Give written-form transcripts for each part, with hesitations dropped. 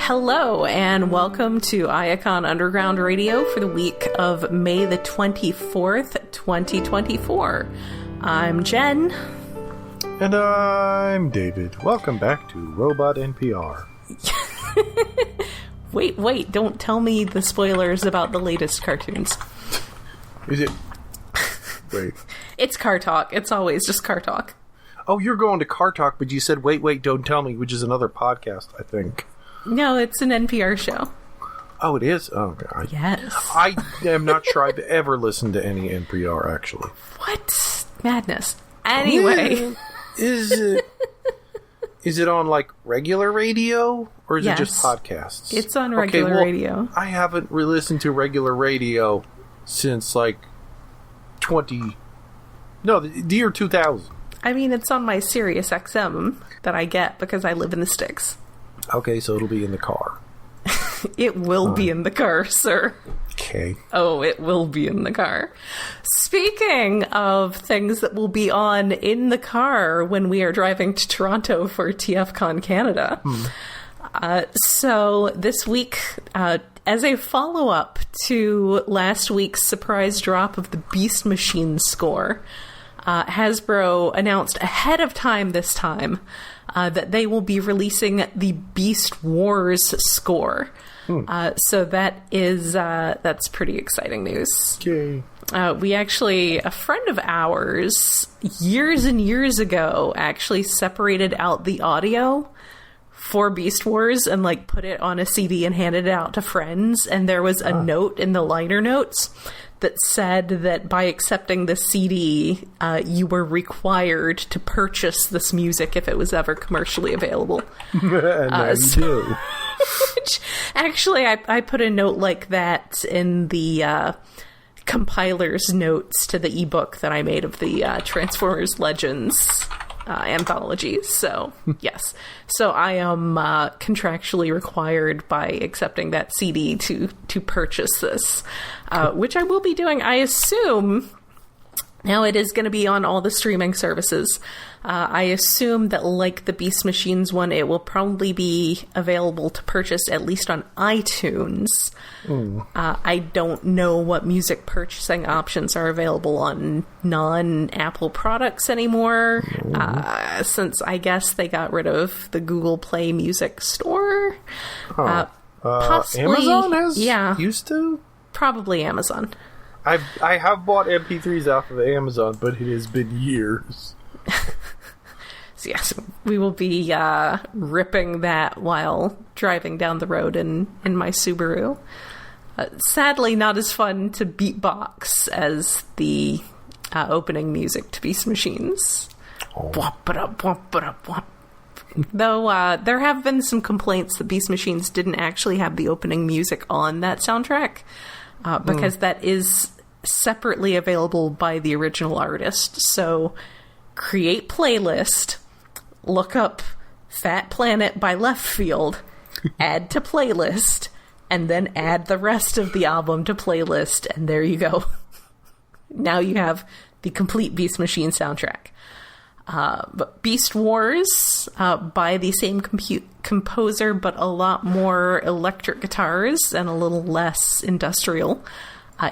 Hello, and welcome to Iacon Underground Radio for the week of May the 24th, 2024. I'm Jen. And I'm David. Welcome back to Robot NPR. Wait, don't tell me the spoilers about the latest cartoons. Is it? Wait. It's Car Talk. It's always just Car Talk. Oh, you're going to Car Talk, but you said, wait, don't tell me, which is another podcast, I think. No, it's an NPR show. Oh, it is? Oh, God. Yes. I am not sure I've ever listened to any NPR, actually. What? Madness. Anyway. Is it on, like, regular radio? Or is Yes. it just podcasts? It's on regular radio. I haven't listened to regular radio since, like, the year 2000. I mean, it's on my Sirius XM that I get because I live in the sticks. Okay, so it'll be in the car. It will be in the car, sir. Okay. Oh, it will be in the car. Speaking of things that will be on in the car when we are driving to Toronto for TFCon Canada. So this week, as a follow-up to last week's surprise drop of the Beast Machine score, Hasbro announced ahead of time this time that they will be releasing the Beast Wars score. So that's pretty exciting news. Okay. We actually, a friend of ours, years and years ago, actually separated out the audio for Beast Wars and like put it on a CD and handed it out to friends. And there was a note in the liner notes that said that by accepting the CD, you were required to purchase this music if it was ever commercially available. And you do. Which, actually, I put a note like that in the compiler's notes to the ebook that I made of the Transformers Legends anthology. So, yes. So I am contractually required by accepting that CD to purchase this, which I will be doing, I assume. Now it is going to be on all the streaming services. I assume that like the Beast Machines one, it will probably be available to purchase at least on iTunes. I don't know what music purchasing options are available on non-Apple products anymore, since I guess they got rid of the Google Play Music Store. Possibly, Amazon used to? Probably Amazon. I have bought MP3s off of Amazon, but it has been years. So yes, we will be ripping that while driving down the road in my Subaru. Sadly, not as fun to beatbox as the opening music to Beast Machines. Though there have been some complaints that Beast Machines didn't actually have the opening music on that soundtrack, because that is separately available by the original artist. So create playlist, look up Fat Planet by Left Field, add to playlist, and then add the rest of the album to playlist, and there you go. Now you have the complete Beast Machine soundtrack. But Beast Wars, by the same composer, but a lot more electric guitars and a little less industrial.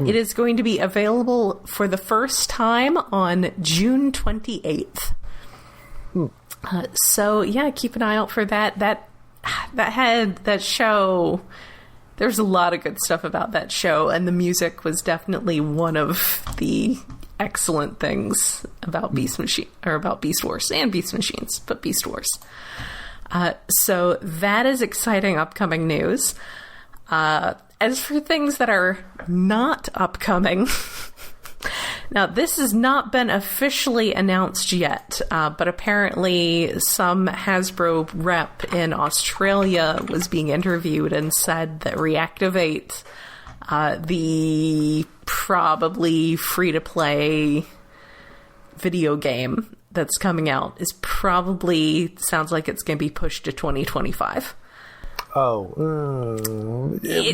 It is going to be available for the first time on June 28th. So yeah, keep an eye out for that. That show. There's a lot of good stuff about that show, and the music was definitely one of the excellent things about Beast Wars and Beast Machines, but Beast Wars. So that is exciting upcoming news. As for things that are not upcoming, now this has not been officially announced yet, but apparently some Hasbro rep in Australia was being interviewed and said that Reactivate, the probably free-to-play video game that's coming out, sounds like it's going to be pushed to 2025. Oh,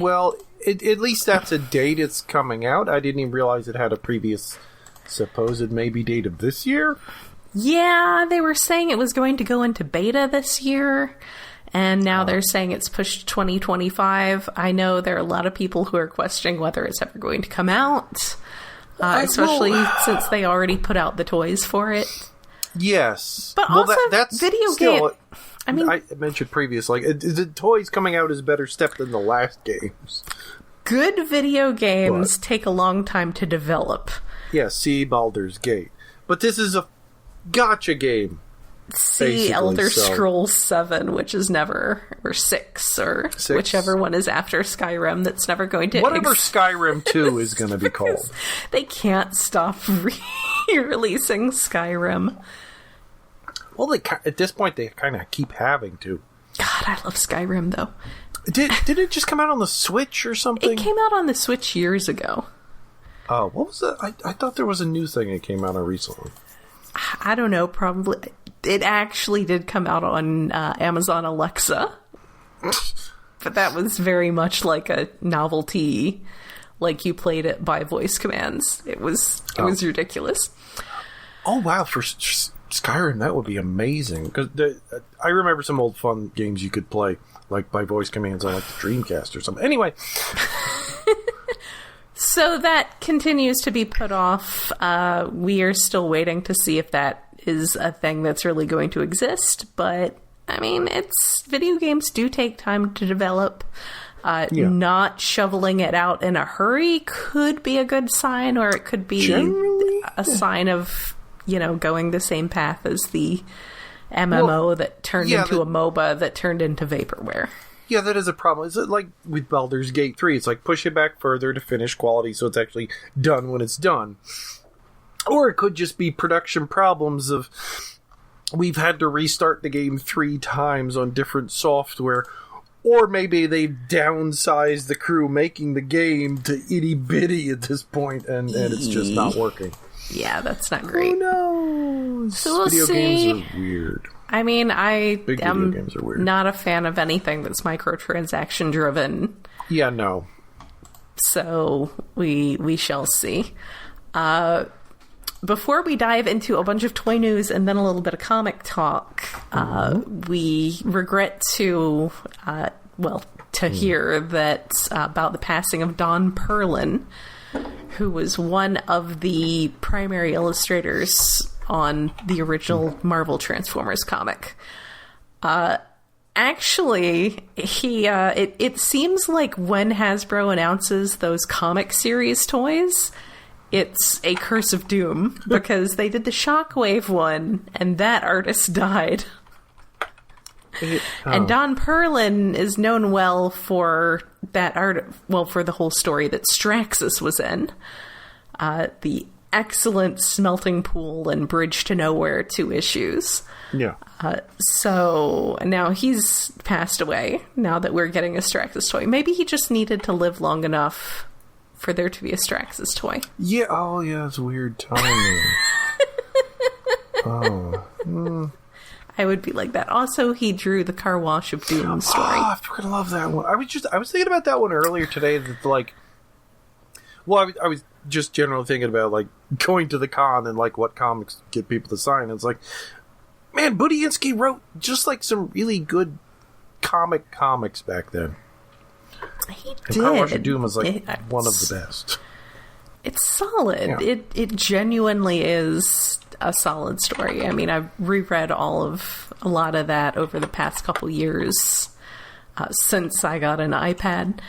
well, at least that's a date it's coming out. I didn't even realize it had a previous supposed maybe date of this year. Yeah, they were saying it was going to go into beta this year, And now they're saying it's pushed to 2025. I know there are a lot of people who are questioning whether it's ever going to come out, especially since they already put out the toys for it. Yes. But also, that's video still, game... I mean, I mentioned previously, the toys coming out is a better step than the last games. Good video games take a long time to develop. Yeah, see Baldur's Gate. But this is a gacha game. See Elder Scrolls 7, which is never, or 6, or 6. Whichever one is after Skyrim that's never going to... Whatever Skyrim 2 is going to be called. They can't stop re-releasing Skyrim. Well, at this point, they kind of keep having to. God, I love Skyrim, though. Did it just come out on the Switch or something? It came out on the Switch years ago. Oh, what was that? I thought there was a new thing that came out on recently. I don't know, probably. It actually did come out on Amazon Alexa. But that was very much like a novelty, like you played it by voice commands. It was ridiculous. Oh, wow, for Skyrim, that would be amazing. Because I remember some old fun games you could play, like by voice commands on like the Dreamcast or something. Anyway. So that continues to be put off. We are still waiting to see if that is a thing that's really going to exist. But, I mean, video games do take time to develop. Not shoveling it out in a hurry could be a good sign, or it could be a sign of, going the same path as the MMO that turned into a MOBA that turned into vaporware. Yeah, that is a problem. Is it like with Baldur's Gate 3? It's like push it back further to finish quality so it's actually done when it's done. Or it could just be production problems of we've had to restart the game 3 times on different software. Or maybe they've downsized the crew making the game to itty-bitty at this point and it's just not working. Yeah, that's not great. Who knows? So we'll Video see. games are weird. I mean, I Big am video games are weird. Not a fan of anything that's microtransaction driven. Yeah, no. So we shall see. Before we dive into a bunch of toy news and then a little bit of comic talk, we regret to hear that about the passing of Don Perlin, who was one of the primary illustrators on the original Marvel Transformers comic. Actually, it seems like when Hasbro announces those comic series toys, it's a Curse of Doom, because they did the Shockwave one, and that artist died. And Don Perlin is known well for that art, for the whole story that Straxus was in. The excellent Smelting Pool and Bridge to Nowhere 2 issues. Yeah. So now he's passed away, now that we're getting a Straxus toy. Maybe he just needed to live long enough for there to be a Straxus toy. Yeah, it's weird timing. I would be like that. Also, he drew the Car Wash of Doom story. Oh, I freaking love that one. I was thinking about that one earlier today. That I was just generally thinking about like going to the con and like what comics get people to sign. And it's like, man, Budiansky wrote just like some really good comics back then. He and did. Car Wash of Doom was like one of the best. It's solid. Yeah. It genuinely is a solid story. I mean, I've reread a lot of that over the past couple years since I got an iPad,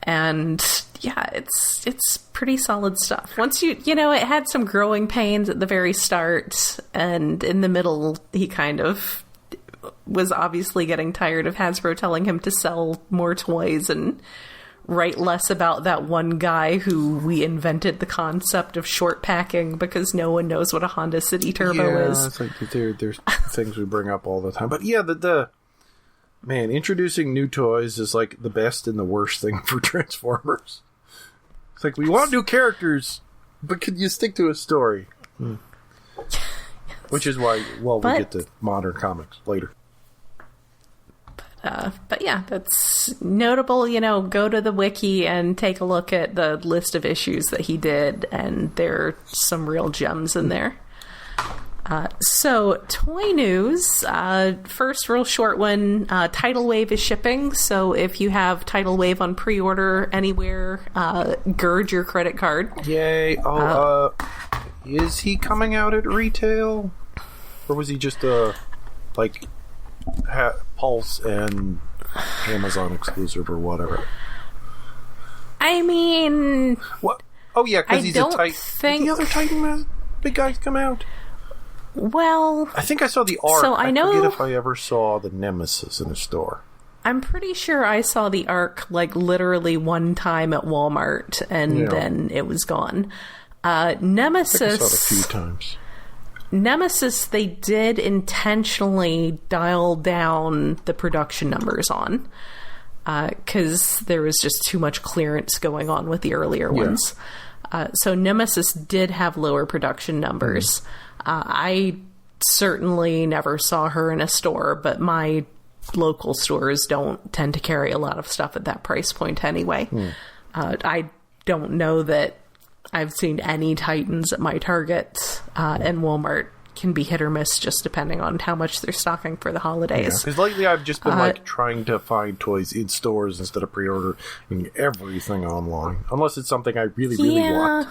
and yeah, it's pretty solid stuff. Once it had some growing pains at the very start, and in the middle, he kind of was obviously getting tired of Hasbro telling him to sell more toys and write less about that one guy who we invented the concept of short packing because no one knows what a Honda City Turbo is. It's like there's things we bring up all the time. But yeah, man, introducing new toys is like the best and the worst thing for Transformers. It's like, we want new characters, but can you stick to a story? Which is why, we get to modern comics later. But yeah, that's notable. Go to the wiki and take a look at the list of issues that he did, and there are some real gems in there. So, toy news. First, real short one. Tidal Wave is shipping. So, if you have Tidal Wave on pre-order anywhere, gird your credit card. Yay! Is he coming out at retail, or was he just Pulse and Amazon exclusive or whatever? I mean, what? Oh yeah, because he's a Titan. Did the other Titan big guys come out? Well, I think I saw the Arc. So I forget if I ever saw the Nemesis in the store. I'm pretty sure I saw the Arc like literally one time at Walmart, and then it was gone. Nemesis. I think I saw it a few times. Nemesis, they did intentionally dial down the production numbers on, because there was just too much clearance going on with the earlier ones. So Nemesis did have lower production numbers. I certainly never saw her in a store, but my local stores don't tend to carry a lot of stuff at that price point anyway. I don't know that I've seen any Titans at my Target, and Walmart can be hit or miss just depending on how much they're stocking for the holidays. Because lately I've just been trying to find toys in stores instead of pre-ordering everything online. Unless it's something I really want.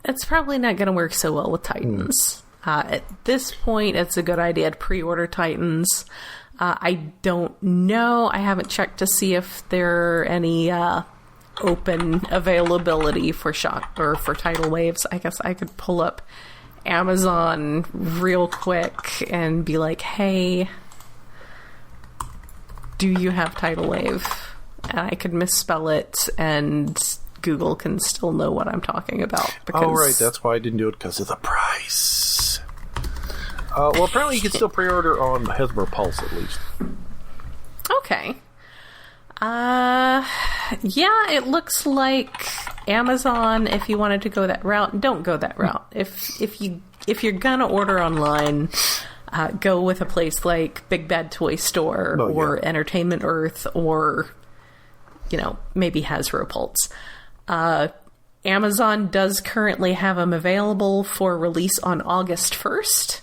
It's probably not going to work so well with Titans. At this point, it's a good idea to pre-order Titans. I don't know. I haven't checked to see if there are any open availability for for tidal waves. I guess I could pull up Amazon real quick and be like, hey, do you have tidal wave? And I could misspell it and Google can still know what I'm talking about. Oh, right. That's why I didn't do it, because of the price. Well, apparently you can still pre-order on Hasbro Pulse, at least. Okay. Yeah, it looks like Amazon, if you wanted to go that route, don't go that route. If you're gonna order online, go with a place like Big Bad Toy Store or Entertainment Earth or, maybe Hasbro Pulse. Amazon does currently have them available for release on August 1st.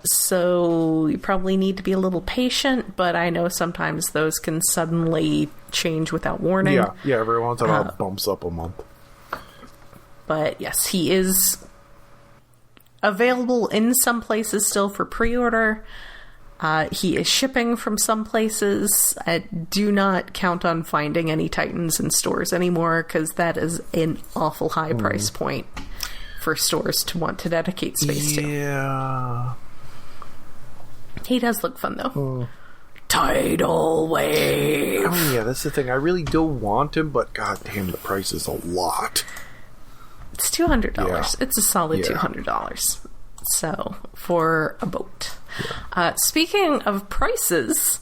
So you probably need to be a little patient, but I know sometimes those can suddenly change without warning. Yeah, every once in a while it bumps up a month. But yes, he is available in some places still for pre-order. He is shipping from some places. I do not count on finding any Titans in stores anymore, because that is an awful high price point for stores to want to dedicate space to. Yeah. He does look fun, though. Tidal Wave. Oh, yeah, that's the thing. I really do want him, but goddamn, the price is a lot. It's $200. Yeah. It's a solid $200. So, for a boat. Yeah. Speaking of prices,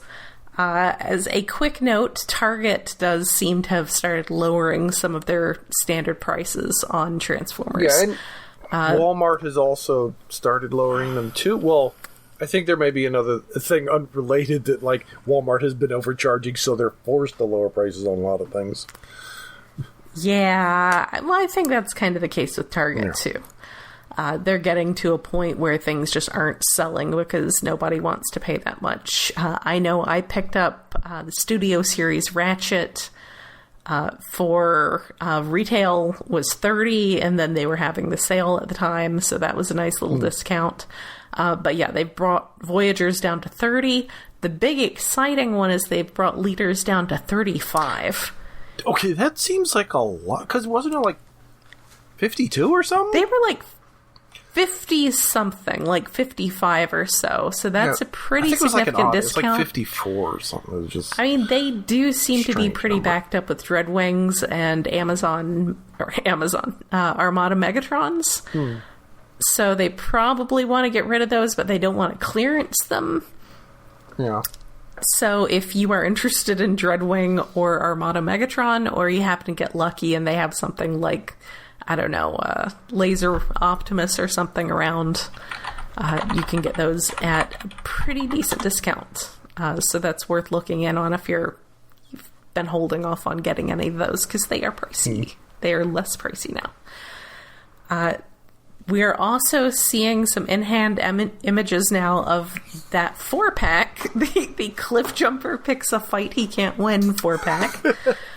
as a quick note, Target does seem to have started lowering some of their standard prices on Transformers. Yeah, and Walmart has also started lowering them too. Well, I think there may be another thing unrelated that, like, Walmart has been overcharging, so they're forced to lower prices on a lot of things. Yeah, well, I think that's kind of the case with Target too. They're getting to a point where things just aren't selling because nobody wants to pay that much. I know I picked up the Studio Series Ratchet for retail was $30, and then they were having the sale at the time, so that was a nice little discount. But yeah, they brought Voyagers down to $30. The big exciting one is they've brought Leaders down to $35. Okay, that seems like a lot, because wasn't it like 52 or something? They were like 50-something, like 55 or so. So that's a pretty significant discount. It was like 54 or something. It was just they do seem to be pretty backed up with Dreadwings and Armada Megatrons. So they probably want to get rid of those, but they don't want to clearance them. Yeah. So if you are interested in Dreadwing or Armada Megatron, or you happen to get lucky and they have something like, I don't know, Laser Optimus or something around, you can get those at a pretty decent discount. So that's worth looking in on if you've been holding off on getting any of those, because they are pricey. They are less pricey now. We are also seeing some in-hand images now of that 4-pack. The Cliff Jumper picks a fight he can't win 4-pack.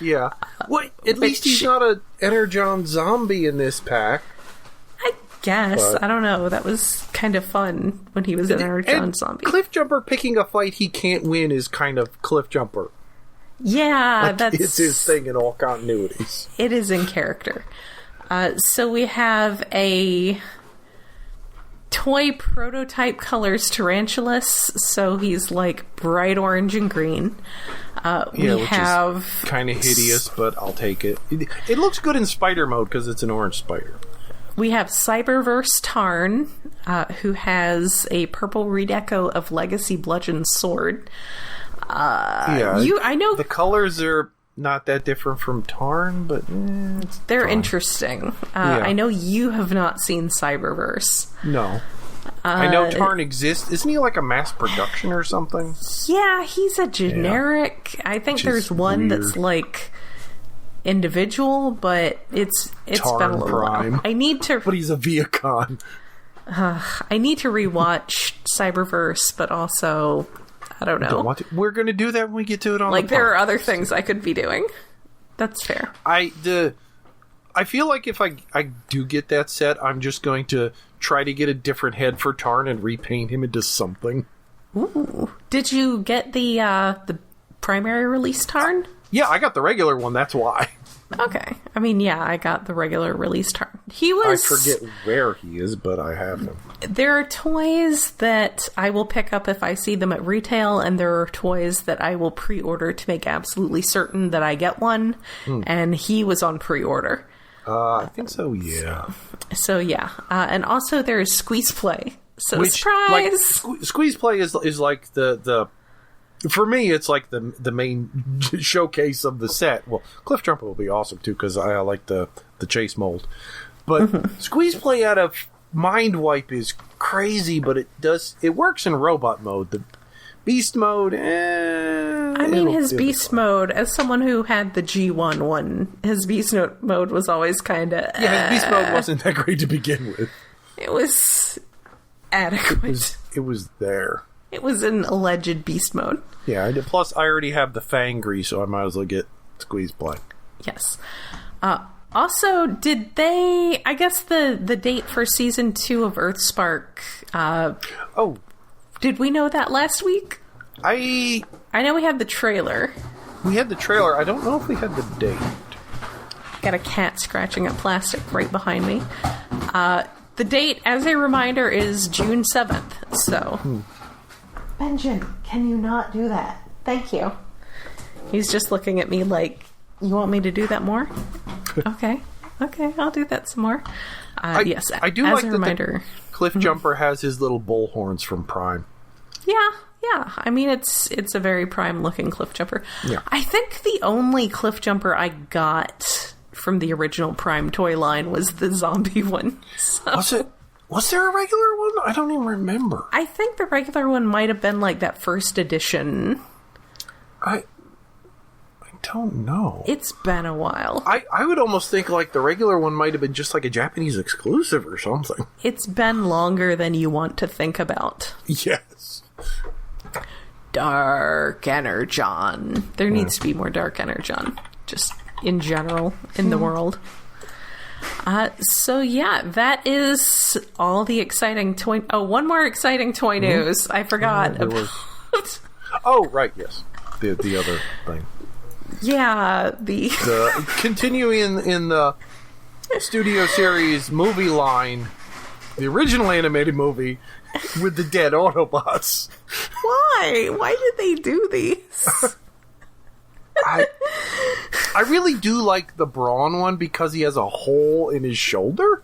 Yeah. Well, at least he's not an Energon zombie in this pack. I guess. But, I don't know. That was kind of fun when he was an Energon zombie. Cliff Jumper picking a fight he can't win is kind of Cliff Jumper. Yeah, it's his thing in all continuities. It is in character. So we have a toy prototype colors Tarantulas, so he's like bright orange and green. We have is kind of hideous, but I'll take it. It looks good in spider mode because it's an orange spider. We have Cyberverse Tarn, who has a purple redeco of Legacy Bludgeon Sword. I know the colors are not that different from Tarn, but they're fine. Interesting. I know you have not seen Cyberverse. No. I know Tarn exists. Isn't he like a mass production or something? Yeah, he's a generic. Yeah. I think there's one weird. That's like individual, but it's Tarn been a little Prime. while. I need to. But he's a Iacon. I need to rewatch Cyberverse, but also I don't know. We're going to do that when we get to it on the there are other things I could be doing. That's fair. I feel like if I do get that set, I'm just going to try to get a different head for Tarn and repaint him into something. Ooh. Did you get the primary release Tarn? Yeah, I got the regular one, that's why. Okay. I mean, yeah, I got the regular release Tarn. I forget where he is, but I have him. There are toys that I will pick up if I see them at retail, and there are toys that I will pre-order to make absolutely certain that I get one, and he was on pre-order. I think so, yeah. So, yeah. And also there's Squeeze Play. So, surprise! Like, Squeeze Play is like the for me, it's like the main showcase of the set. Well, Cliff Jumper will be awesome, too, because I like the chase mold. But Squeeze Play out of Mind Wipe is crazy, but it works in robot mode. The Beast mode, I mean, his Beast mode, as someone who had the G1 one, his Beast mode was always kind of... Yeah, his Beast mode wasn't that great to begin with. It was adequate. It was there. It was an alleged Beast mode. Yeah, plus I already have the Fangry, so I might as well get Squeeze Play. Yes. Also, did they... I guess the date for Season 2 of Earthspark... Did we know that last week? I know we had the trailer. We had the trailer. I don't know if we had the date. Got a cat scratching at plastic right behind me. The date, as a reminder, is June 7th. So... Benjamin, can you not do that? Thank you. He's just looking at me like, you want me to do that more? Okay, I'll do that some more. Yes, I do as like a reminder. Cliff Jumper has his little bull horns from Prime. Yeah. I mean, it's a very Prime looking Cliff Jumper. Yeah. I think the only Cliff Jumper I got from the original Prime toy line was the zombie one. So. Was there a regular one? I don't even remember. I think the regular one might have been like that first edition. I don't know. It's been a while. I would almost think like the regular one might have been just like a Japanese exclusive or something. It's been longer than you want to think about. Yes. Dark Energon. There needs to be more Dark Energon, just in general, in the world. So yeah, that is all the exciting toy... Oh, one more exciting toy news. I forgot about... Oh, right, yes. The other thing. Yeah, the continuing in the Studio Series movie line, the original animated movie with the dead Autobots. Why? Why did they do these? I really do like the Brawn one because he has a hole in his shoulder.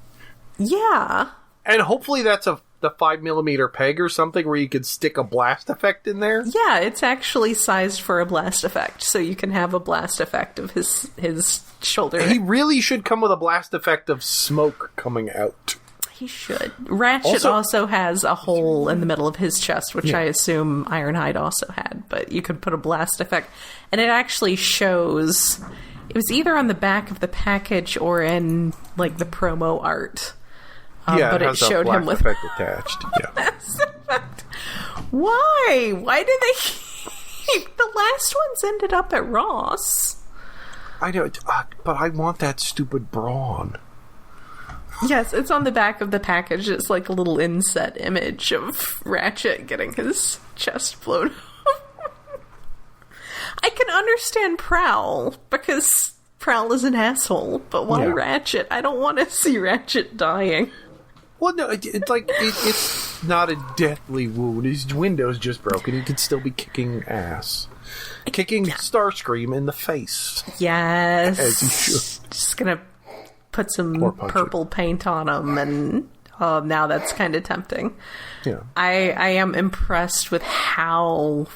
Yeah. And hopefully that's the 5mm peg or something where you could stick a blast effect in there. Yeah, it's actually sized for a blast effect, so you can have a blast effect of his shoulder. He really should come with a blast effect of smoke coming out. He should. Ratchet also has a hole in the middle of his chest, which I assume Ironhide also had, but you could put a blast effect. And it actually shows... It was either on the back of the package or in, like, the promo art. but it showed him with effect attached. Yeah. Why? Why did they keep the last ones ended up at Ross? I know, but I want that stupid brawn. Yes, it's on the back of the package. It's like a little inset image of Ratchet getting his chest blown up. I can understand Prowl, because Prowl is an asshole, but why Ratchet? I don't want to see Ratchet dying. Well, no, it's not a deathly wound. His window's just broken. He could still be kicking ass. Kicking Starscream in the face. Yes. As he should. Just gonna put some purple paint on him, and now that's kind of tempting. Yeah. I am impressed with how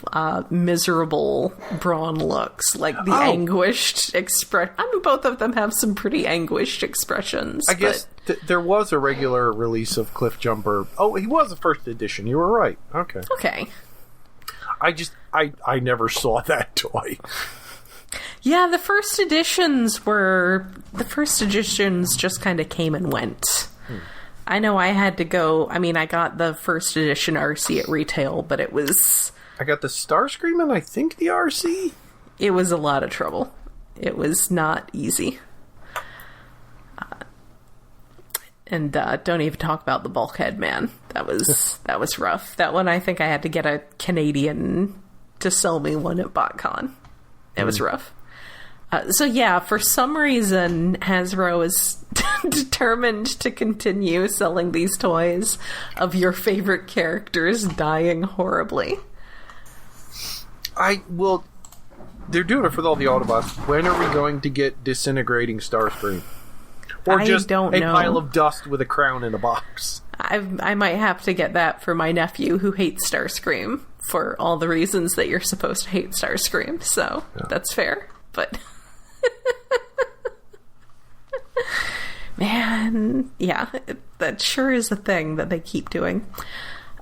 miserable Brawn looks. Like, the anguished expression. I mean, both of them have some pretty anguished expressions. I guess there was a regular release of Cliffjumper. Oh, he was a first edition. You were right. Okay. Okay. I never saw that toy. Yeah, the first editions just kind of came and went. I know I had to go. I mean, I got the first edition RC at retail, but it was... I got the Starscream and I think the RC. It was a lot of trouble. It was not easy. And don't even talk about the Bulkhead Man. That was rough. That one, I think I had to get a Canadian to sell me one at BotCon. It was rough. So yeah, for some reason, Hasbro is determined to continue selling these toys of your favorite characters dying horribly. They're doing it for all the Autobots. When are we going to get disintegrating Starscream? Or just a pile of dust with a crown in a box? I might have to get that for my nephew who hates Starscream for all the reasons that you're supposed to hate Starscream. So that's fair. But... Man, yeah, that sure is a thing that they keep doing.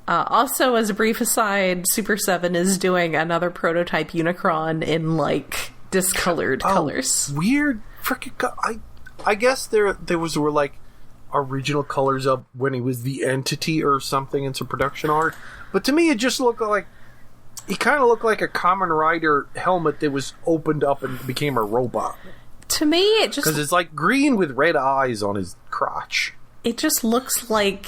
Also, as a brief aside, Super 7 is doing another prototype Unicron in, like, discolored colors. Weird freaking... I guess there were, like, original colors up when he was the Entity or something in some production art. But to me, it just looked like... He kind of looked like a Kamen Rider helmet that was opened up and became a robot. To me, it just... Because it's like green with red eyes on his crotch. It just looks like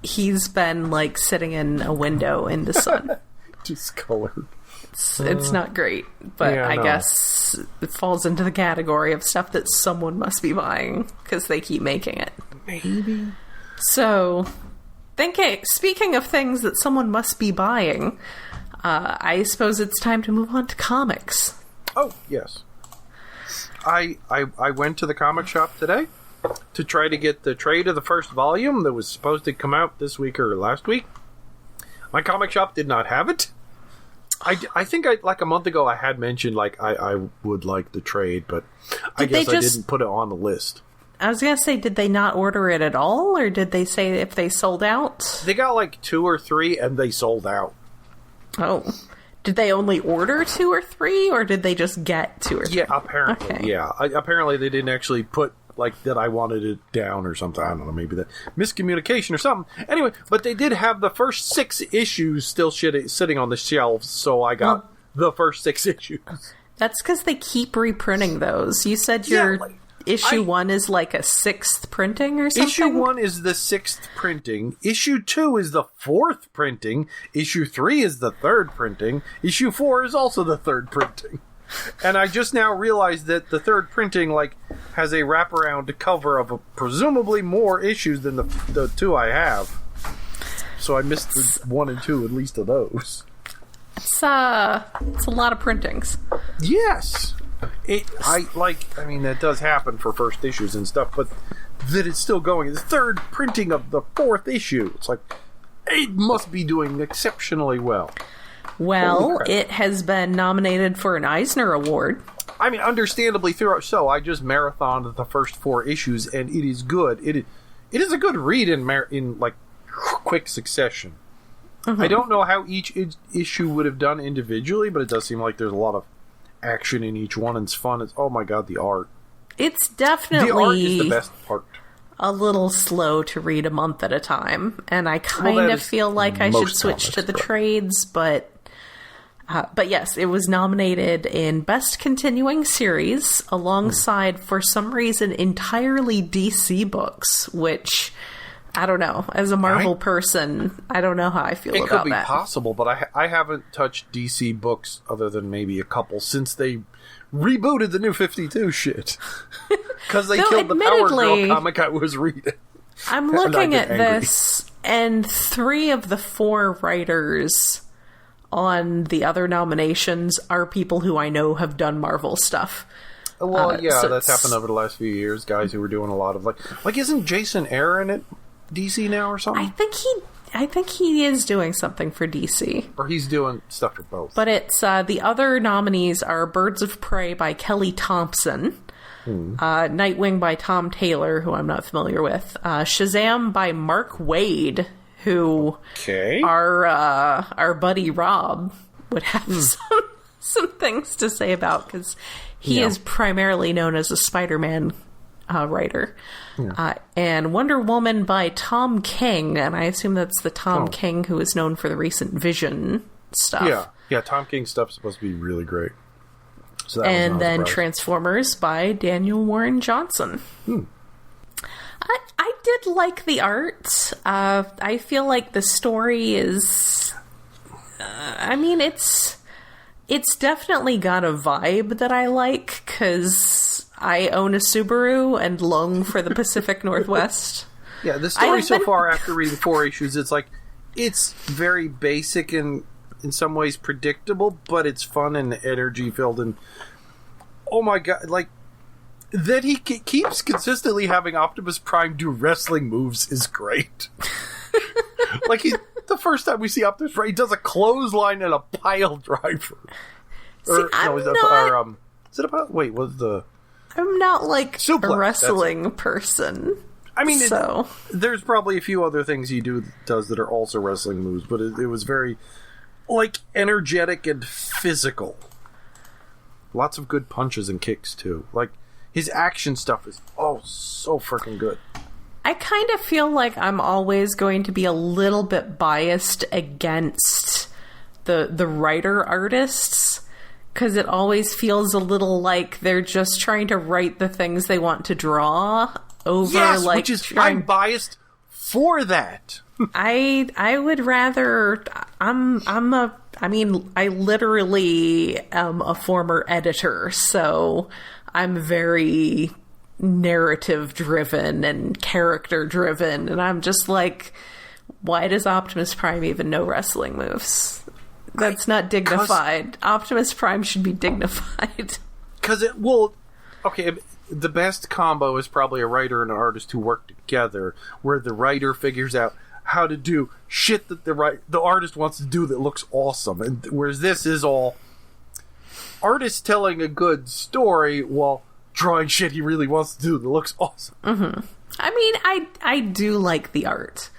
he's been, like, sitting in a window in the sun. Discolored. It's not great, but I guess it falls into the category of stuff that someone must be buying, because they keep making it. Maybe. So, speaking of things that someone must be buying... I suppose it's time to move on to comics. Oh, yes. I went to the comic shop today to try to get the trade of the first volume that was supposed to come out this week or last week. My comic shop did not have it. I think like a month ago I had mentioned like I would like the trade, but I guess I didn't put it on the list. I was going to say, did they not order it at all, or did they say if they sold out? They got like 2 or 3 and they sold out. Oh. Did they only order 2 or 3, or did they just get 2 or 3? Yeah, apparently. Okay. Yeah. Apparently they didn't actually put, like, that I wanted it down or something. I don't know, maybe that miscommunication or something. Anyway, but they did have the first 6 issues still sitting on the shelves, so I got the first 6 issues. That's because they keep reprinting those. You said issue 1 is like a 6th printing or something? Issue 1 is the 6th printing. Issue 2 is the 4th printing. Issue 3 is the 3rd printing. Issue 4 is also the 3rd printing. And I just now realized that the 3rd printing, like, has a wraparound cover of presumably more issues than the 2 I have. So I missed the 1 and 2, at least of those. It's a lot of printings. Yes! That does happen for first issues and stuff, but that it's still going. The 3rd printing of the 4th issue. It's like, it must be doing exceptionally well. Well, it has been nominated for an Eisner Award. I mean, understandably throughout. So I just marathoned the first 4 issues, and it is good. It is a good read in like quick succession. Mm-hmm. I don't know how each issue would have done individually, but it does seem like there's a lot of action in each one, and it's fun. Oh my god, the art! It's definitely the art is the best part. a little slow to read a month at a time, and I kind of feel like I should switch to the trades, but yes, it was nominated in Best Continuing Series alongside, for some reason, entirely DC books, which, I don't know. As a Marvel person, I don't know how I feel about that. It could be possible, but I haven't touched DC books other than maybe a couple since they rebooted the New 52 shit. Because they killed the Power Girl comic I was reading. I'm looking at this, and 3 of the 4 writers on the other nominations are people who I know have done Marvel stuff. Well, so that's happened over the last few years. Guys who were doing a lot of like isn't Jason Aaron at DC now or something? I think he is doing something for DC, or he's doing stuff for both. But it's the other nominees are Birds of Prey by Kelly Thompson, Nightwing by Tom Taylor, who I'm not familiar with, Shazam by Mark Waid, who our buddy Rob would have some things to say about, because he is primarily known as a Spider-Man writer. And Wonder Woman by Tom King, and I assume that's the Tom King who is known for the recent Vision stuff. Yeah, Tom King stuff's supposed to be really great. So and then Transformers by Daniel Warren Johnson. I did like the art. I feel like the story is... it's definitely got a vibe that I like, because I own a Subaru and long for the Pacific Northwest. Yeah, the story so far, after reading 4 issues, it's very basic and in some ways predictable, but it's fun and energy-filled, and oh my god, like, that he keeps consistently having Optimus Prime do wrestling moves is great. Like, the first time we see Optimus Prime, he does a clothesline and a pile driver. I'm not like suplex, a wrestling person. I mean, there's probably a few other things he does that are also wrestling moves, but it was very, like, energetic and physical. Lots of good punches and kicks, too. Like, his action stuff is, so freaking good. I kind of feel like I'm always going to be a little bit biased against the writer-artists, because it always feels a little like they're just trying to write the things they want to draw over, which is, I'm biased for that. I would rather... I literally am a former editor, so I'm very narrative driven and character driven, and I'm just like, why does Optimus Prime even know wrestling moves? That's not dignified. Optimus Prime should be dignified. Because the best combo is probably a writer and an artist who work together, where the writer figures out how to do shit that the artist wants to do that looks awesome, and whereas this is all artist telling a good story while drawing shit he really wants to do that looks awesome. Mm-hmm. I mean, I do like the art.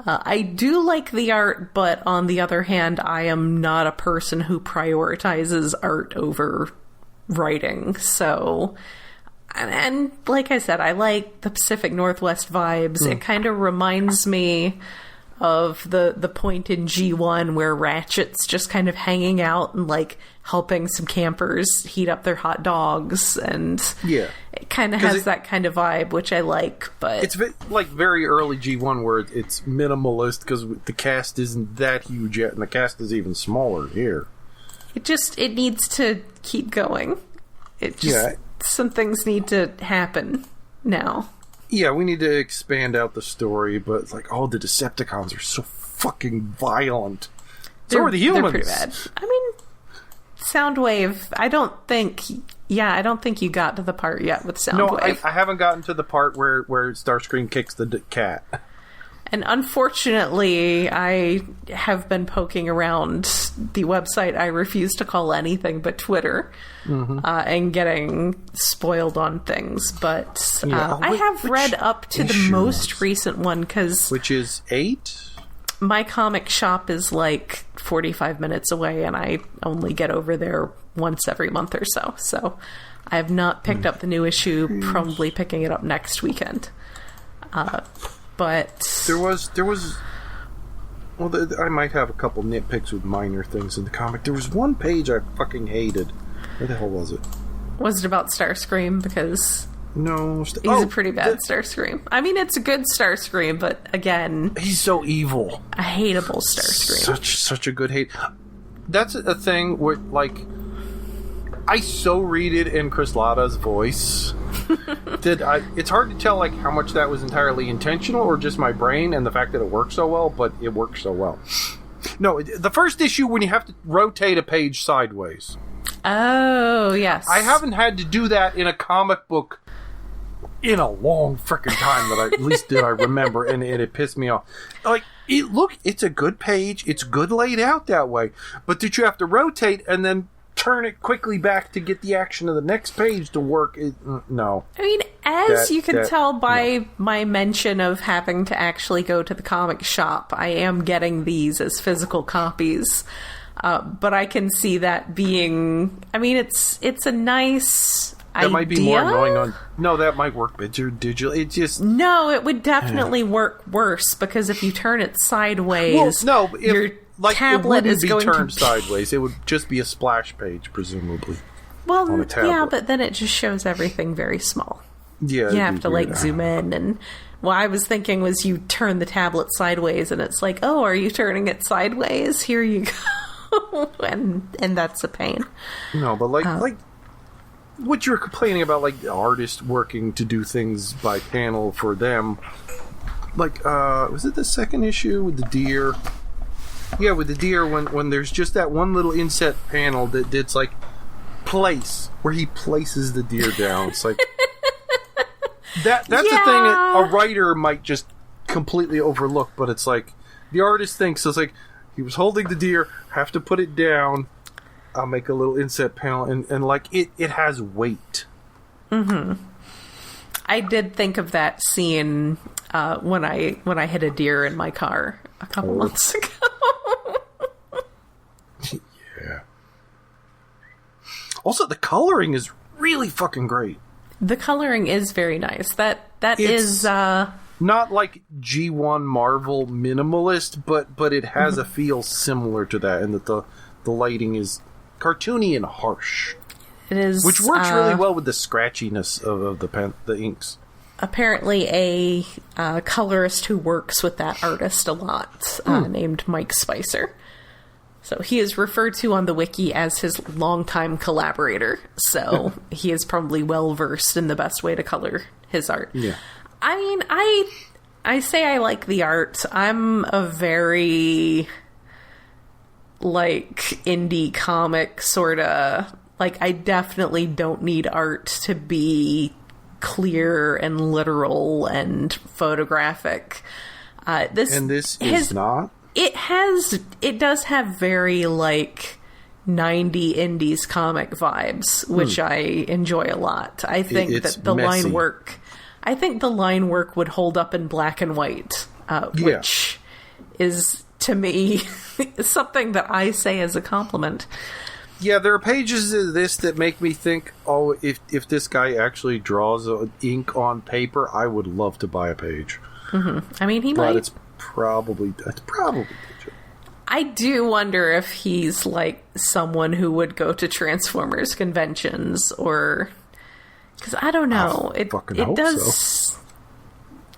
I do like the art, but on the other hand, I am not a person who prioritizes art over writing. So, and like I said, I like the Pacific Northwest vibes. It kind of reminds me of the point in G1 where Ratchet's just kind of hanging out and like helping some campers heat up their hot dogs, and it kind of has that kind of vibe, which I like. But it's like very early G1 where it's minimalist because the cast isn't that huge yet, and the cast is even smaller here. It needs to keep going. Some things need to happen now. Yeah, we need to expand out the story, but it's like, the Decepticons are so fucking violent. So are the humans. They're pretty bad. I mean, Soundwave, I don't think you got to the part yet with Soundwave. No, I haven't gotten to the part where Starscream kicks the cat. And unfortunately, I have been poking around the website I refuse to call anything but Twitter, and getting spoiled on things. But I have read up to the most recent one, which is 8? My comic shop is like 45 minutes away, and I only get over there once every month or so. So I have not picked up the new issue, probably picking it up next weekend. But there was. Well, I might have a couple nitpicks with minor things in the comic. There was one page I fucking hated. Where the hell was it? Was it about Starscream? Because no, he's a pretty bad Starscream. I mean, it's a good Starscream, but again, he's so evil. A hateable Starscream. Such a good hate. That's a thing where, like, I so read it in Chris Latta's voice that it's hard to tell, like, how much that was entirely intentional or just my brain and the fact that it works so well, but it works so well. No, the first issue when you have to rotate a page sideways. Oh, yes. I haven't had to do that in a comic book in a long frickin' time that at least that I remember, and it pissed me off. Like, it's a good page, it's good laid out that way, but that you have to rotate and then turn it quickly back to get the action of the next page to work, no. I mean, you can tell by my mention of having to actually go to the comic shop, I am getting these as physical copies. But I can see that being... I mean, it's a nice idea. That might be more annoying on... No, that might work better digital. It just... No, it would definitely work worse, because if you turn it sideways... Well, no, your tablet is going to... It wouldn't be turned sideways. It would just be a splash page, presumably. Well, on a tablet. Yeah, but then it just shows everything very small. Yeah. You have to, like, zoom in and... What I was thinking was you turn the tablet sideways, and it's like, oh, are you turning it sideways? Here you go. and that's a pain. No, but like what you're complaining about, like the artist working to do things by panel for them. Like, was it the second issue with the deer? Yeah, with the deer when there's just that one little inset panel that's like place where he places the deer down. It's like that's a thing that a writer might just completely overlook, but it's like the artist thinks it's like. He was holding the deer, have to put it down. I'll make a little inset panel, and like, it has weight. Mm-hmm. I did think of that scene when I hit a deer in my car a couple months ago. Yeah. Also, the coloring is really fucking great. The coloring is very nice. That is... Not like G1 Marvel minimalist, but it has a feel similar to that, and that the lighting is cartoony and harsh. It is, which works really well with the scratchiness of the inks. Apparently, a colorist who works with that artist a lot, named Mike Spicer. So he is referred to on the wiki as his longtime collaborator. So he is probably well versed in the best way to color his art. Yeah. I mean, I say I like the art. I'm a very, like, indie comic sort of... Like, I definitely don't need art to be clear and literal and photographic. This is not? It does have very, like, 90 indies comic vibes, which I enjoy a lot. I think that the messy. line work... I think the line work would hold up in black and white, which is, to me, something that I say as a compliment. Yeah, there are pages of this that make me think, oh, if this guy actually draws ink on paper, I would love to buy a page. Mm-hmm. I mean, he might. But it's probably digital. I do wonder if he's, like, someone who would go to Transformers conventions, or... Because I don't know. It does... So.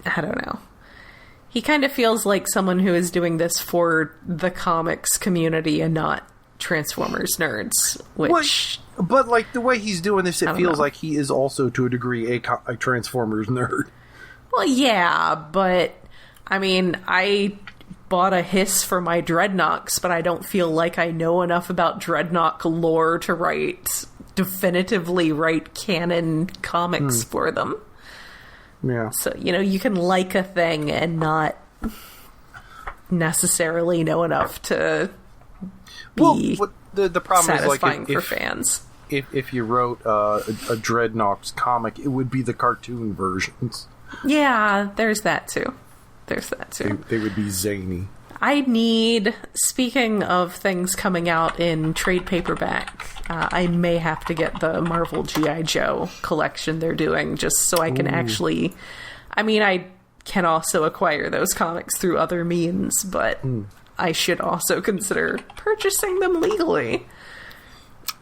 I don't know. He kind of feels like someone who is doing this for the comics community and not Transformers nerds, which... But, like, the way he's doing this, it feels like he is also, to a degree, a Transformers nerd. Well, yeah, but, I mean, I bought a hiss for my Dreadnoks, but I don't feel like I know enough about Dreadnought lore to definitively write canon comics for them. Yeah. So, you can like a thing and not necessarily know enough to be the problem satisfying is, like, for fans. If you wrote a Dreadnoks comic, it would be the cartoon versions. Yeah, there's that too. They would be zany. Speaking of things coming out in trade paperback, I may have to get the Marvel G.I. Joe collection they're doing, just so I can actually... I mean, I can also acquire those comics through other means, but I should also consider purchasing them legally.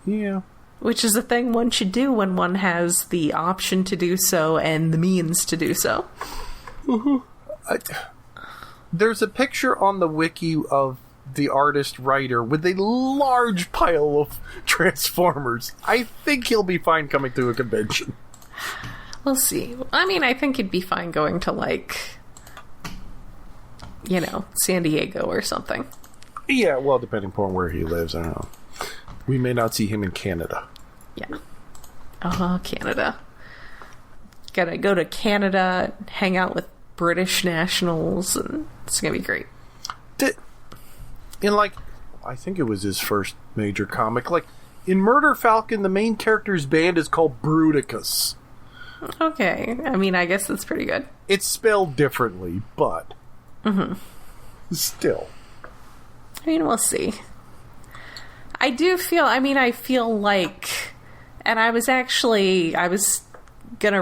Yeah. Which is a thing one should do when one has the option to do so and the means to do so. There's a picture on the wiki of the artist-writer with a large pile of Transformers. I think he'll be fine coming to a convention. We'll see. I mean, I think he'd be fine going to, like, you know, San Diego or something. Yeah, well, depending upon where he lives, I don't know. We may not see him in Canada. Yeah. Oh, Canada. Gotta go to Canada, hang out with British nationals, and it's gonna be great. In, like, I think it was his first major comic. Like, in Murder Falcon, the main character's band is called Bruticus. Okay. I mean, I guess that's pretty good. It's spelled differently, but... Still. I mean, we'll see. I feel like... And I was gonna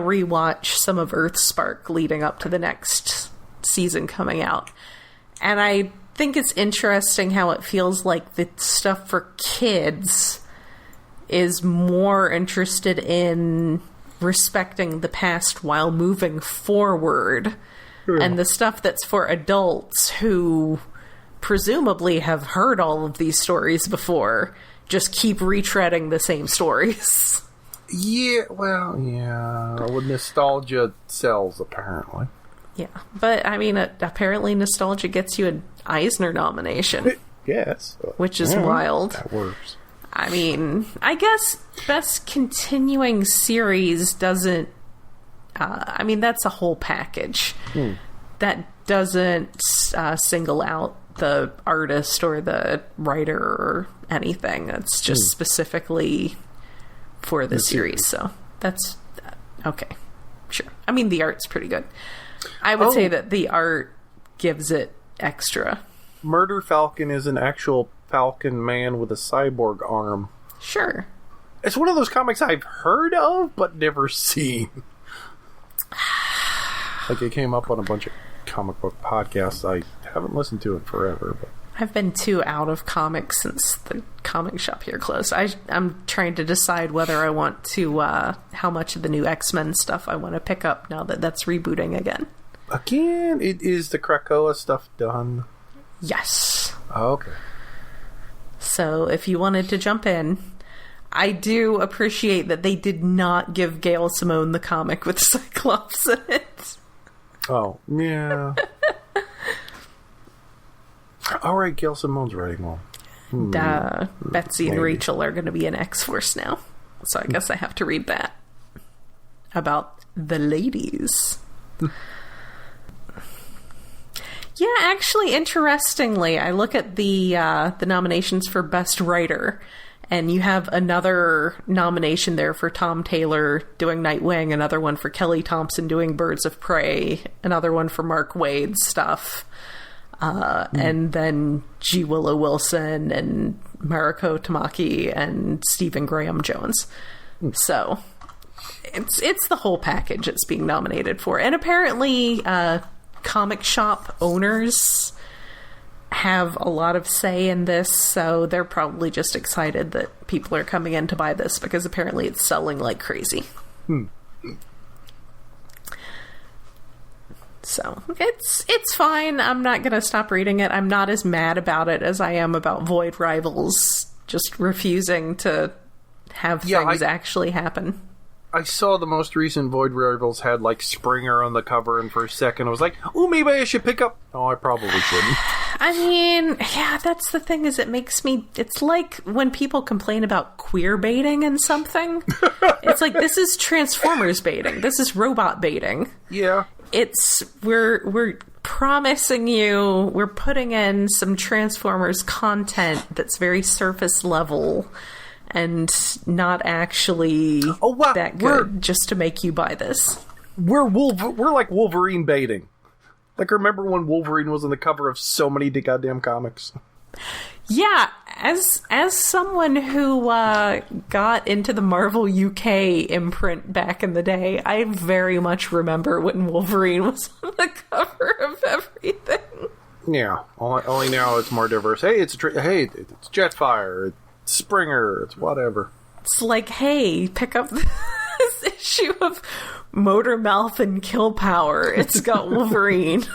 rewatch some of Earthspark leading up to the next season coming out. And I think it's interesting how it feels like the stuff for kids is more interested in respecting the past while moving forward. And the stuff that's for adults who presumably have heard all of these stories before just keep retreading the same stories. Yeah, well, yeah. Well, nostalgia sells, apparently. Yeah, but, I mean, apparently nostalgia gets you an Eisner nomination. Yes. Which is wild. That works. I mean, I guess Best Continuing Series doesn't... I mean, that's a whole package. That doesn't single out the artist or the writer or anything. It's just specifically for the series. So that's okay. Sure. I mean, the art's pretty good. I would say that the art gives it extra. Murder Falcon is an actual Falcon man with a cyborg arm. Sure. It's one of those comics I've heard of, but never seen. Like, it came up on a bunch of comic book podcasts. I haven't listened to it forever, but I've been too out of comics since the comic shop here closed. I'm trying to decide whether I want to, how much of the new X-Men stuff I want to pick up now that that's rebooting again. Again? Is the Krakoa stuff done? Yes. Oh, okay. So if you wanted to jump in, I do appreciate that they did not give Gail Simone the comic with Cyclops in it. Oh, yeah. All right, Gail Simone's writing one. Betsy and Rachel are going to be in X-Force now. So I guess I have to read that. About the ladies. Yeah, actually, interestingly, I look at the nominations for Best Writer, and you have another nomination there for Tom Taylor doing Nightwing, another one for Kelly Thompson doing Birds of Prey, another one for Mark Waid's stuff, and then G. Willow Wilson and Mariko Tamaki and Stephen Graham Jones. So it's the whole package it's being nominated for. And apparently comic shop owners have a lot of say in this, so they're probably just excited that people are coming in to buy this because apparently it's selling like crazy. So it's fine. I'm not going to stop reading it. I'm not as mad about it as I am about Void Rivals just refusing to have things actually happen. I saw the most recent Void Rivals had, like, Springer on the cover, and for a second I was like, oh, maybe I should pick up... Oh, I probably shouldn't. I mean, yeah, that's the thing, is it makes me... It's like when people complain about queer baiting in something. It's like, this is Transformers baiting. This is robot baiting. Yeah. It's... We're promising you... We're putting in some Transformers content that's very surface level... and not actually that good, just to make you buy this. We're like Wolverine baiting. Like, remember when Wolverine was on the cover of so many goddamn comics? Yeah, as someone who got into the Marvel UK imprint back in the day, I very much remember when Wolverine was on the cover of everything. Yeah, only now it's more diverse. Hey, it's Jetfire, it's Springer, it's whatever. It's like, hey, pick up this issue of Motor Mouth and Kill Power. It's got Wolverine.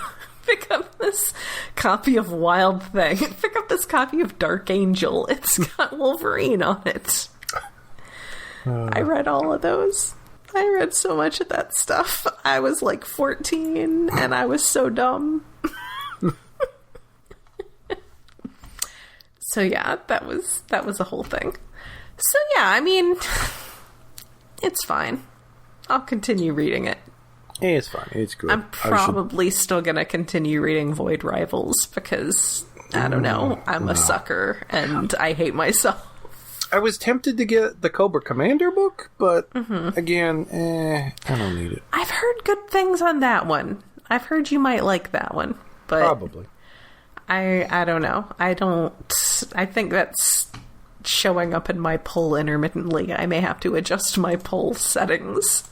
Pick up this copy of Wild Thing. Pick up this copy of Dark Angel. It's got Wolverine on it. I read all of those. I read so much of that stuff. I was like 14 and I was so dumb. So yeah, that was a whole thing. So yeah, I mean, it's fine. I'll continue reading it. Yeah, it's fine. It's good. I'm probably still going to continue reading Void Rivals because, I don't know, I'm a sucker and I hate myself. I was tempted to get the Cobra Commander book, but again, I don't need it. I've heard good things on that one. I've heard you might like that one, but probably. I don't know. I think that's showing up in my pull intermittently. I may have to adjust my pull settings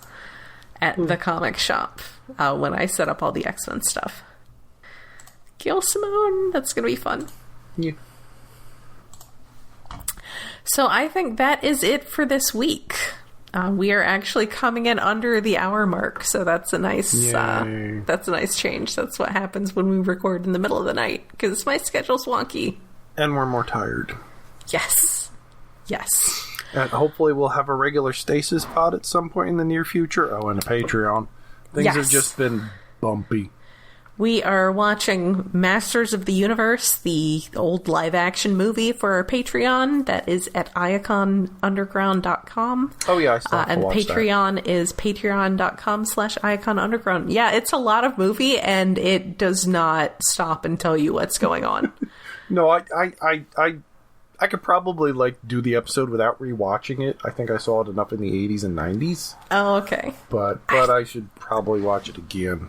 at the comic shop when I set up all the X-Men stuff. Gail Simone, that's going to be fun. Yeah. So I think that is it for this week. We are actually coming in under the hour mark, so that's a nice change. That's what happens when we record in the middle of the night, because my schedule's wonky. And we're more tired. Yes. And hopefully we'll have a regular Stasis pod at some point in the near future. Oh, and a Patreon. Things have just been bumpy. We are watching Masters of the Universe, the old live-action movie, for our Patreon. That is at iaconunderground.com. Oh, yeah, I still have to and watch Patreon is patreon.com/iaconunderground. Yeah, it's a lot of movie, and it does not stop and tell you what's going on. No, I could probably do the episode without rewatching it. I think I saw it enough in the 80s and 90s. Oh, okay. But I should probably watch it again.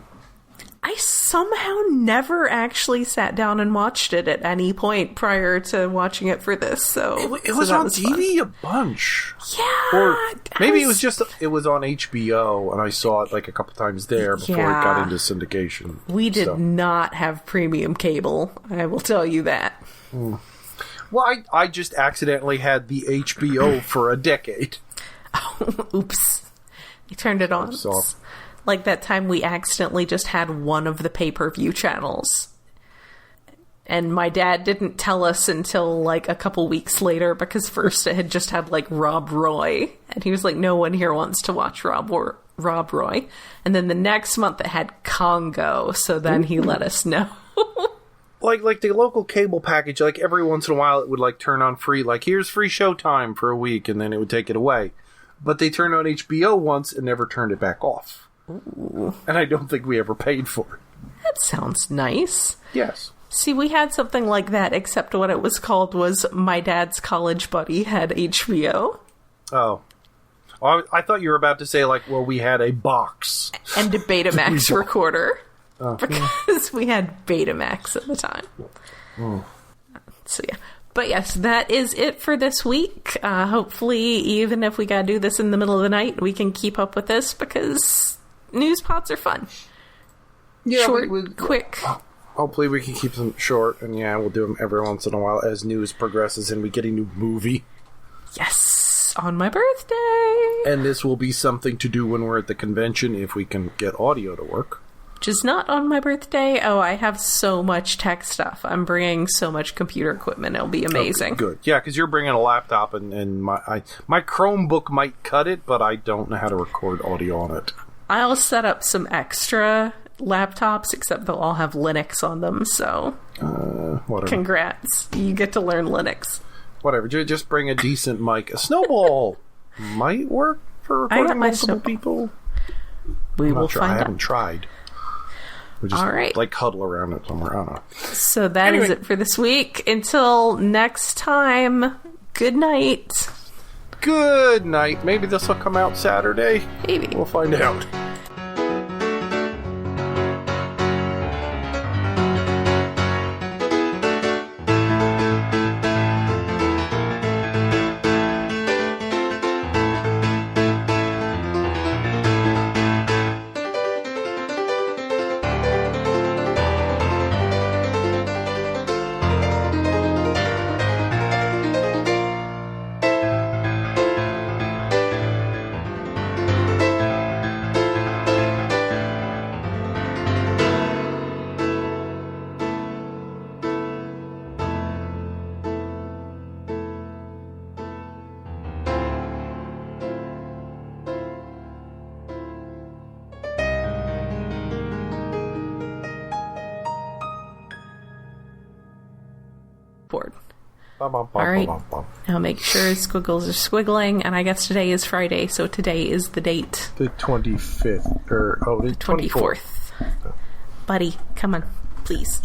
I somehow never actually sat down and watched it at any point prior to watching it for this. So it was on TV a bunch. Yeah. Or maybe it was on HBO and I saw it a couple times there before it got into syndication. We did not have premium cable. I will tell you that. Well, I just accidentally had the HBO for a decade. Oh, oops. You turned it on. Like that time we accidentally just had one of the pay-per-view channels. And my dad didn't tell us until a couple weeks later, because first it had just had Rob Roy. And he was like, no one here wants to watch Rob Roy. And then the next month it had Congo. So then he let us know. Like the local cable package, every once in a while it would turn on free, here's free Showtime for a week, and then it would take it away. But they turned on HBO once and never turned it back off. Ooh. And I don't think we ever paid for it. That sounds nice. Yes. See, we had something like that, except what it was called was My Dad's College Buddy had HBO. Oh. I thought you were about to say, we had a box. And a Betamax recorder. Because we had Betamax at the time. So, yeah. But yes, that is it for this week. Hopefully, even if we gotta do this in the middle of the night, we can keep up with this, because news pods are fun. Yeah, short, quick. Hopefully we can keep them short, and we'll do them every once in a while as news progresses and we get a new movie. Yes, on my birthday. And this will be something to do when we're at the convention, if we can get audio to work. Which is not on my birthday. Oh, I have so much tech stuff. I'm bringing so much computer equipment. It'll be amazing. Okay, good. Yeah, because you're bringing a laptop, and my Chromebook might cut it, but I don't know how to record audio on it. I'll set up some extra laptops, except they'll all have Linux on them, so whatever. Congrats. You get to learn Linux. Whatever. Just bring a decent mic. A Snowball might work for recording multiple people. We will find out. I haven't tried. We just all right. Huddle around it somewhere. I don't know. So that is it for this week. Until next time, good night. Good night. Maybe this will come out Saturday. Maybe. We'll find out. board. Bum, bum, bum, All right. bum, bum, bum. Now make sure squiggles are squiggling, and I guess today is Friday, so today is the date. The 25th, the 24th. Buddy, come on, please.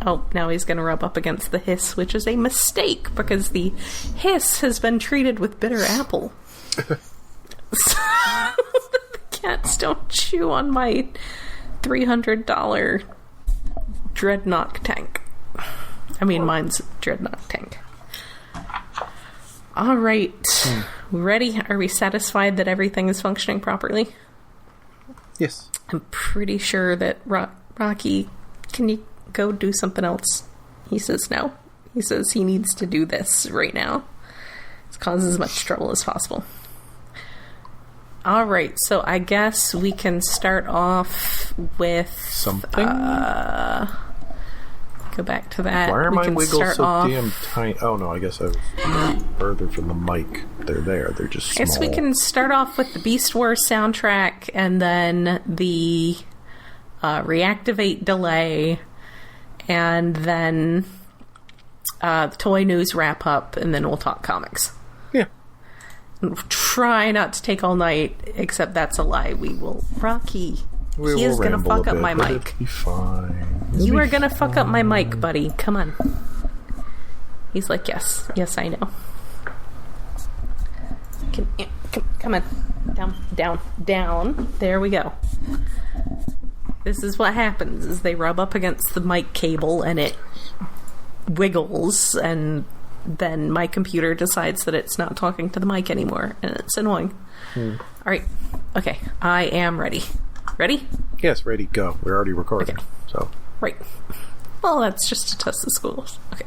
Oh, now he's going to rub up against the hiss, which is a mistake, because the hiss has been treated with bitter apple. So, the cats don't chew on my $300 Dreadnought tank. I mean, mine's Dreadnought tank. All right. We ready? Are we satisfied that everything is functioning properly? Yes. I'm pretty sure that Rocky, can you go do something else? He says no. He says he needs to do this right now. It's causing as much trouble as possible. All right, so I guess we can start off with something. Go back to that. Why are we my can wiggles start so off... damn tiny? Oh no, I guess I was further from the mic. They're there. They're just small. I guess we can start off with the Beast Wars soundtrack and then the reactivate delay and then the toy news wrap up, and then we'll talk comics. Yeah. Try not to take all night, except that's a lie. We will. Rocky. We He is going to fuck up my but mic. It'll be fine. You are going to fuck up my mic, buddy. Come on. He's like, yes. Yes, I know. Come on. Down. There we go. This is what happens, is they rub up against the mic cable and it wiggles, and then my computer decides that it's not talking to the mic anymore, and it's annoying. All right. Okay. I am ready. Ready? Yes, ready, go. We're already recording. Okay. So. Right. Well, that's just to test the schools. Okay.